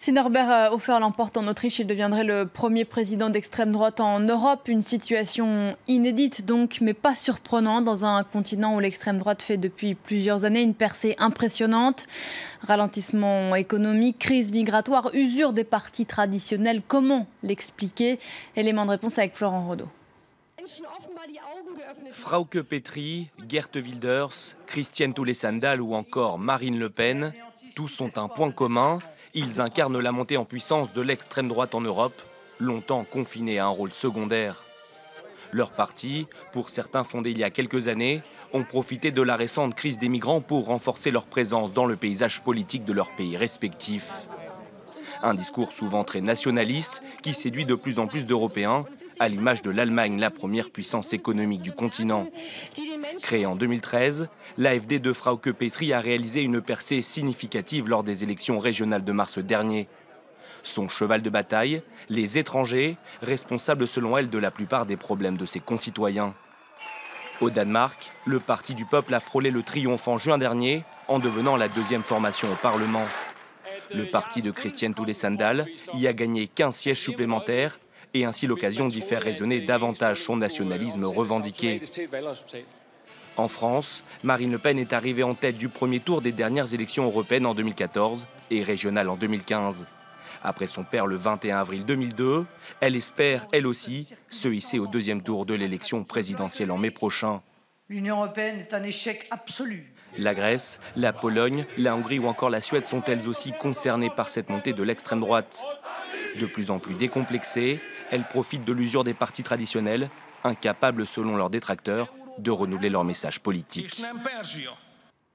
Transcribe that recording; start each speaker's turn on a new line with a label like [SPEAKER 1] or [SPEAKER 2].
[SPEAKER 1] Si Norbert Hofer l'emporte en Autriche, il deviendrait le premier président d'extrême droite en Europe. Une situation inédite donc, mais pas surprenante dans un continent où l'extrême droite fait depuis plusieurs années une percée impressionnante. Ralentissement économique, crise migratoire, usure des partis traditionnels. Comment l'expliquer? Élément de réponse avec Florent Rodeau.
[SPEAKER 2] Frauke Petry, Geert Wilders, Christiane Toulé-Sandal ou encore Marine Le Pen, tous ont un point commun. Ils incarnent la montée en puissance de l'extrême droite en Europe, longtemps confinée à un rôle secondaire. Leurs partis, pour certains fondés il y a quelques années, ont profité de la récente crise des migrants pour renforcer leur présence dans le paysage politique de leurs pays respectifs. Un discours souvent très nationaliste qui séduit de plus en plus d'Européens, à l'image de l'Allemagne, la première puissance économique du continent. Créée en 2013, l'AfD de Frauke Petry a réalisé une percée significative lors des élections régionales de mars dernier. Son cheval de bataille, les étrangers, responsables selon elle de la plupart des problèmes de ses concitoyens. Au Danemark, le Parti du peuple a frôlé le triomphe en juin dernier en devenant la deuxième formation au Parlement. Le parti de Christiane Toulé-Sandal y a gagné 15 sièges supplémentaires et ainsi l'occasion d'y faire résonner davantage son nationalisme revendiqué. En France, Marine Le Pen est arrivée en tête du premier tour des dernières élections européennes en 2014 et régionales en 2015. Après son père le 21 avril 2002, elle espère, elle aussi, se hisser au deuxième tour de l'élection présidentielle en mai prochain.
[SPEAKER 3] L'Union européenne est un échec absolu.
[SPEAKER 2] La Grèce, la Pologne, la Hongrie ou encore la Suède sont elles aussi concernées par cette montée de l'extrême droite. De plus en plus décomplexées, elles profitent de l'usure des partis traditionnels, incapables selon leurs détracteurs de renouveler leur message politique.